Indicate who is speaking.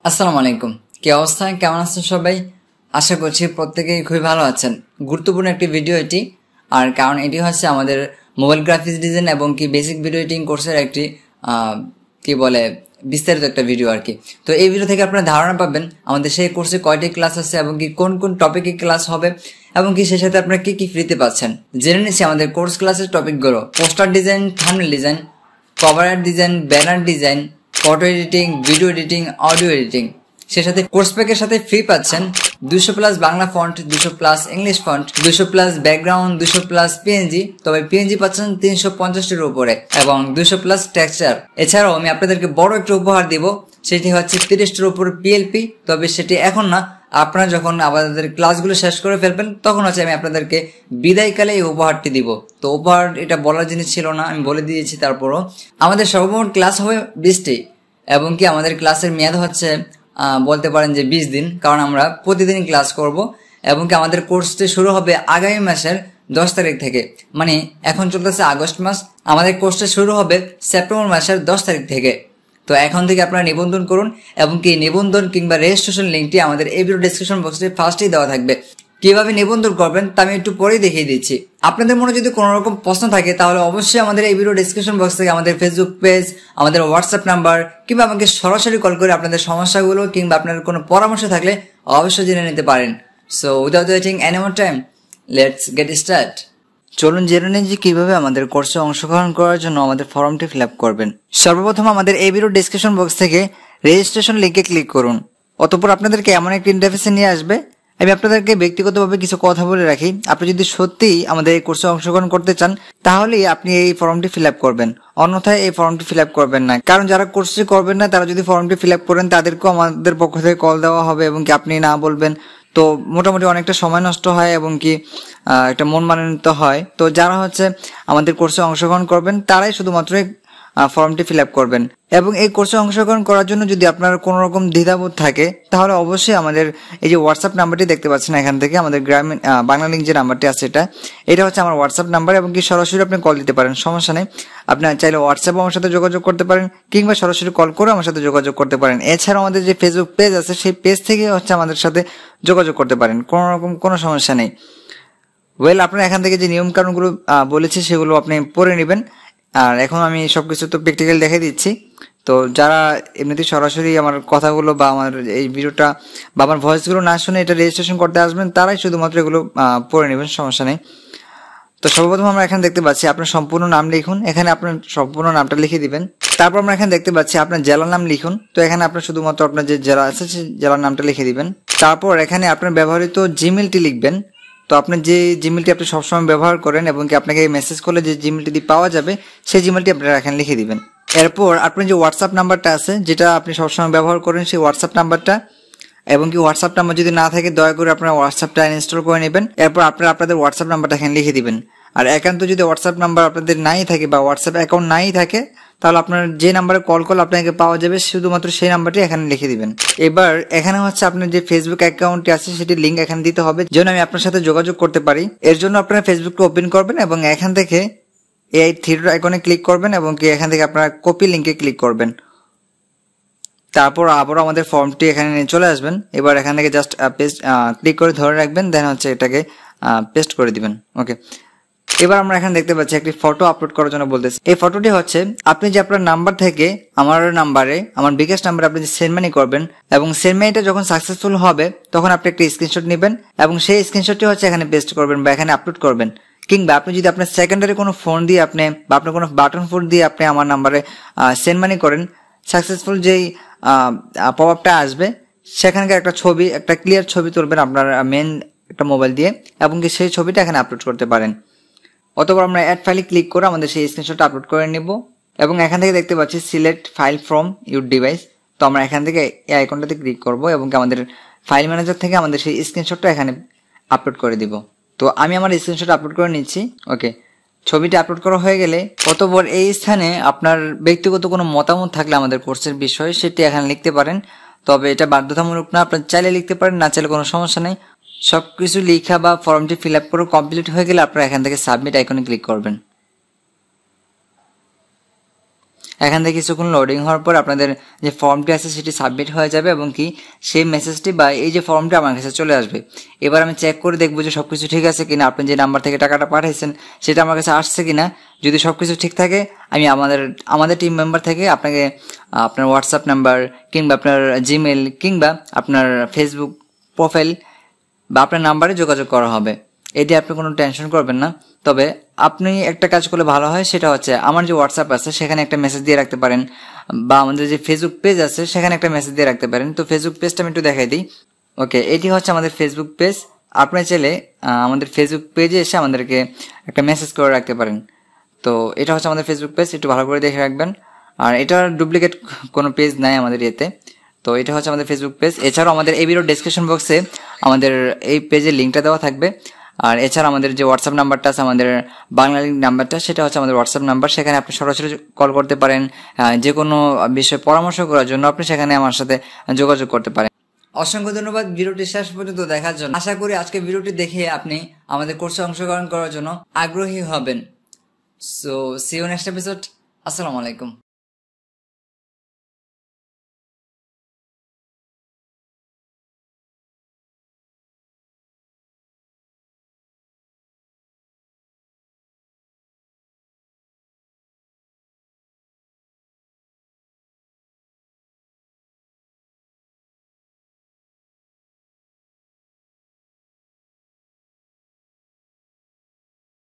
Speaker 1: আসসালামু আলাইকুম। কি অবস্থা, কেমন আছেন সবাই? আশা করছি প্রত্যেকেই খুবই ভালো আছেন। গুরুত্বপূর্ণ একটি ভিডিও এটি, আর কারণ এটি হচ্ছে আমাদের মোবাইল গ্রাফিক্স ডিজাইন এবং কি বেসিক ভিডিও এডিটিং কোর্সের একটি কি বলে বিস্তারিত একটা ভিডিও আর কি। তো এই ভিডিও থেকে আপনারা ধারণা পাবেন আমাদের সেই কোর্সে কয়টি ক্লাস আছে এবং কি কোন কোন টপিকে ক্লাস হবে এবং কি সেই সাথে আপনারা কি কি ফ্রিতে পাচ্ছেন। জেনে নিচ্ছি আমাদের কোর্স ক্লাসের টপিকগুলো: poster design, thumbnail design, cover art design, banner design, photo editing, video editing, audio editing. সে সাথে কোর্স প্যাকের সাথে ফ্রি পাচ্ছেন 200+ Bangla font, 200+ English font, 200+ background, 200+ PNG. তবে পিএনজি পাচ্ছেন 350-টির উপরে এবং 200+ টেক্সচার। এছাড়াও আমি আপনাদেরকে বড় একটা উপহার দিব, সেটি হচ্ছে 30-টির উপর পিএলপি। তবে সেটি এখন না, আপনারা যখন আমাদের ক্লাসগুলো শেষ করে ফেলবেন তখন হচ্ছে আমি আপনাদেরকে বিদায়কালে এই উপহারটি দিব। তো উপহার এটা বলার জিনিস ছিল না, আমি বলে দিয়েছি। তারপরও আমাদের সর্বমোট ক্লাস হবে 20টি এবং কি আমাদের ক্লাসের মেয়াদ হচ্ছে বলতে পারেন যে 20 দিন, কারণ আমরা প্রতিদিন ক্লাস করব এবং কি আমাদের কোর্সটি শুরু হবে আগামী মাসের 10 তারিখ থেকে। মানে এখন চলতেছে আগস্ট মাস, আমাদের কোর্সটা শুরু হবে সেপ্টেম্বর মাসের 10 তারিখ থেকে। তো এখন থেকে আপনারা নিবন্ধন করুন এবং কি নিবন্ধন কিংবা রেজিস্ট্রেশন লিঙ্কটি আমাদের এই ভিডিও ডেসক্রিপশন বক্সে ফার্স্টেই দেওয়া থাকবে। কিভাবে নিবন্ধন করবেন তা আমি একটু পরেই দেখিয়ে দিচ্ছি। আপনাদের মনে যদি কোনো রকম প্রশ্ন থাকে তাহলে অবশ্যই আমাদের এই ভিডিও ডেসক্রিপশন বক্স থেকে আমাদের ফেসবুক পেজ, আমাদের হোয়াটসঅ্যাপ নাম্বার কিংবা আমাকে সরাসরি কল করে আপনাদের সমস্যাগুলো কিংবা আপনার কোনো পরামর্শ থাকলে অবশ্যই জেনে নিতে পারেন। So without waiting any more time, let's get start. চলুন জেনে নিন যে কিভাবে আমাদের কোর্সে অংশগ্রহণ করার জন্য আমাদের ফর্মটি ফিল আপ করবেন। সর্বপ্রথম আমাদের এই ভিডিও ডেসক্রিপশন বক্স থেকে রেজিস্ট্রেশন লিঙ্কে ক্লিক করুন। অতঃপর আপনাদেরকে এমন একটি ইন্টারফেসে নিয়ে আসবে। আমি আপনাদেরকে ব্যক্তিগতভাবে কিছু কথা বলে রাখি, আপনি যদি সত্যিই আমাদের এই কোর্সে অংশগ্রহণ করতে চান তাহলেই আপনি এই ফর্মটি ফিল আপ করবেন, অন্যথায় এই ফর্মটি ফিল আপ করবেন না। কারণ যারা কোর্সটি করবেন না তারা যদি ফর্মটি ফিল আপ করেন তাদেরকেও আমাদের পক্ষ থেকে কল দেওয়া হবে এবং কি আপনি না বলবেন, তো মোটামুটি অনেকটা সময় নষ্ট হয় এবং কি একটা মন মানিত হয়। তো যারা হচ্ছে আমাদের কোর্সে অংশগ্রহণ করবেন তারাই শুধুমাত্র ফর্মটি ফিল আপ করবেন। এবং এই কোর্সে অংশগ্রহণ করার জন্য যদি আপনার কোনো রকম দ্বিধাবোধ থাকে তাহলে অবশ্যই আমাদের এই যে হোয়াটসঅ্যাপ নাম্বারটি দেখতে পাচ্ছেন এখান থেকে, আমাদের গ্রামীণ বাংলা লিঙ্ক যে নাম্বারটি আছে এটা হচ্ছে আমার হোয়াটসঅ্যাপ নাম্বার এবং কি সরাসরি আপনি কল দিতে পারেন, সমস্যা নেই। আপনার চাইলে হোয়াটসঅ্যাপে আমার সাথে যোগাযোগ করতে পারেন কিংবা সরাসরি কল করে আমার সাথে যোগাযোগ করতে পারেন। এছাড়াও আমাদের যে ফেসবুক পেজ আছে সেই পেজ থেকে হচ্ছে আমাদের সাথে যোগাযোগ করতে পারেন, কোনো রকম কোনো সমস্যা নেই। আপনারা এখান থেকে যে নিয়মকানুনগুলো বলেছি সেগুলো আপনি পড়ে নেবেন। আর এখন আমি সবকিছু তো প্র্যাকটিক্যাল দেখাই দিচ্ছি। তো যারা এমনিতে সরাসরি আমার কথাগুলো বা আমার এই ভিডিওটা বা আমার ভয়েসগুলো না শুনে এটা রেজিস্ট্রেশন করতে আসবেন তারাই শুধুমাত্র এগুলো পড়ে নেবেন, সমস্যা নেই। তো সর্বপ্রথম আমরা এখানে দেখতে পাচ্ছি আপনার সম্পূর্ণ নাম লিখুন, এখানে আপনার সম্পূর্ণ নামটা লিখে দিবেন। তারপর আমরা এখানে দেখতে পাচ্ছি আপনার জেলার নাম লিখুন, তো এখানে আপনার শুধুমাত্র আপনার যে জেলা আছে সেই জেলার নামটা লিখে দিবেন। তারপর এখানে আপনার ব্যবহৃত জিমেলটি লিখবেন। তো আপনি যে জিমেলটি আপনি সবসময় ব্যবহার করেন এবং কি আপনাকে মেসেজ করলে যে জিমেলটি দিয়ে পাওয়া যাবে সেই জিমেলটি আপনারা এখানে লিখে দিবেন। এরপর আপনার যে হোয়াটসঅ্যাপ নাম্বারটা আছে যেটা আপনি সবসময় ব্যবহার করেন সেই হোয়াটসঅ্যাপ নাম্বারটা, এবং কি হোয়াটসঅ্যাপ নাম্বার যদি না থাকে দয়া করে আপনারা হোয়াটসঅ্যাপটা ইনস্টল করে নেবেন। এরপর আপনারা আপনাদের হোয়াটসঅ্যাপ নাম্বারটা এখানে লিখে দিবেন। আর একান্ত যদি হোয়াটসঅ্যাপ নাম্বার আপনাদের নাই থাকে বা হোয়াটসঅ্যাপ অ্যাকাউন্ট নাই থাকে তাহলে আপনার যে নাম্বারে কল করলে আপনাকে পাওয়া যাবে শুধুমাত্র সেই নাম্বারটি এখানে লিখে দিবেন। এবার এখানে হচ্ছে আপনার যে ফেসবুক অ্যাকাউন্টটি আছে সেটি লিঙ্ক এখানে দিতে হবে যেন আমি আপনার সাথে যোগাযোগ করতে পারি। এর জন্য আপনারা ফেসবুকটা ওপেন করবেন এবং এখান থেকে এই থ্রি ডট আইকনে ক্লিক করবেন এবং কি এখান থেকে আপনারা কপি লিঙ্কে ক্লিক করবেন। তারপর আবারও আমাদের ফর্মটি এখানে নিয়ে চলে আসবেন। এবার এখান থেকে জাস্ট পেস্ট ক্লিক করে ধরে রাখবেন, দেন হচ্ছে এটাকে পেস্ট করে দিবেন। ওকে, এবার আমরা এখানে দেখতে পাচ্ছি একটি ফটো আপলোড করার জন্য বলতেছি। এই ফটোটি হচ্ছে আপনি যে আপনার নাম্বার থেকে আমার নাম্বারে, আমার বিকাশ নাম্বারে আপনি যে সেন্ড মানি করবেন এবং সেন্ড মানিটা যখন সাকসেসফুল হবে তখন আপনি একটা স্ক্রিনশট নেবেন এবং সেই স্ক্রিনশটটি হচ্ছে এখানে পেস্ট করবেন বা এখানে আপলোড করবেন। কিংবা আপনি যদি আপনার সেকেন্ডারি কোনো ফোন দিয়ে আপনি বা আপনার কোনো বাটন ফোন দিয়ে আপনি আমার নাম্বারে সেন্ড মানি করেন, সাকসেসফুল যেই পপ আপটা আসবে সেখানকার একটা ছবি, একটা ক্লিয়ার ছবি তুলবেন আপনার মেন একটা মোবাইল দিয়ে এবং কি সেই ছবিটা এখানে আপলোড করতে পারেন। অথবা আমরা অ্যাড ফাইলে ক্লিক করে আমাদের সেই স্ক্রিনশটটা আপলোড করে নেব এবং এখান থেকে দেখতে পাচ্ছি select file from your device. তো আমরা এখান থেকে এই আইকনটাতে ক্লিক করব এবং আমাদের ফাইল ম্যানেজার থেকে আমাদের সেই স্ক্রিনশটটা এখানে আপলোড করে দিব। তো আমি আমার স্ক্রিনশট আপলোড করে নিচ্ছি। ওকে, ছবিটা আপলোড করা হয়ে গেলে অতঃপর এই স্থানে আপনার ব্যক্তিগত কোনো মতামত থাকলে আমাদের কোর্সের বিষয়ে সেটি এখানে লিখতে পারেন। তবে এটা বাধ্যতামূলক না, আপনার চাইলে লিখতে পারেন, না চাইলে কোনো সমস্যা নেই। সবকিছু লেখা বা ফর্মটি ফিল আপ করে কমপ্লিট হয়ে গেলে আপনারা এখান থেকে সাবমিট আইকনে ক্লিক করবেন। এখান থেকে কিছুক্ষণ লোডিং হওয়ার পর আপনাদের যে ফর্মটি আছে সেটি সাবমিট হয়ে যাবে এবং কি সেই মেসেজটি বা এই যে ফর্মটি আমার কাছে চলে আসবে। এবার আমি চেক করে দেখবো যে সবকিছু ঠিক আছে কিনা, আপনি যে নাম্বার থেকে টাকাটা পাঠাইছেন সেটা আমার কাছে আসছে কিনা। যদি সবকিছু ঠিক থাকে আমি আমাদের টিম মেম্বার থেকে আপনাকে আপনার হোয়াটসঅ্যাপ নাম্বার কিংবা আপনার জিমেল কিংবা আপনার ফেসবুক প্রোফাইল বা আপনার নাম্বারে যোগাযোগ করা হবে। এটি আপনি কোনো টেনশন করবেন না। তবে আপনি একটা কাজ করলে ভালো হয়, সেটা হচ্ছে আমার যে হোয়াটসঅ্যাপ আছে সেখানে একটা মেসেজ দিয়ে রাখতে পারেন, বা আমাদের যে ফেসবুক পেজ আছে সেখানে একটা মেসেজ দিয়ে রাখতে পারেন। তো ফেসবুক পেজটা আমি একটু দেখাই দিই। ওকে, এটি হচ্ছে আমাদের ফেসবুক পেজ। আপনি চাইলে আমাদের ফেসবুক পেজে এসে আমাদেরকে একটা মেসেজ করে রাখতে পারেন। তো এটা হচ্ছে আমাদের ফেসবুক পেজ, একটু ভালো করে দেখে রাখবেন। আর এটার ডুপ্লিকেট কোনো পেজ নাই আমাদের ইয়েতে। তো এটা হচ্ছে আমাদের ফেসবুক পেজ। এছাড়াও আমাদের এই ভিডিও ডেসক্রিপশন বক্সে আমাদের এই পেজের লিঙ্কটা দেওয়া থাকবে। আর এছাড়া আমাদের যে হোয়াটসঅ্যাপ নাম্বারটা আছে, আমাদের বাংলা লিঙ্ক নাম্বারটা, সেটা হচ্ছে আমাদের হোয়াটসঅ্যাপ নাম্বার। সেখানে আপনি সরাসরি কল করতে পারেন, যে কোনো বিষয়ে পরামর্শ করার জন্য আপনি সেখানে আমার সাথে যোগাযোগ করতে পারেন। অসংখ্য ধন্যবাদ ভিডিওটি শেষ পর্যন্ত দেখার জন্য। আশা করি আজকে ভিডিওটি দেখে আপনি আমাদের কোর্সে অংশগ্রহণ করার জন্য আগ্রহী হবেন। So see you next episode. আসসালামু আলাইকুম।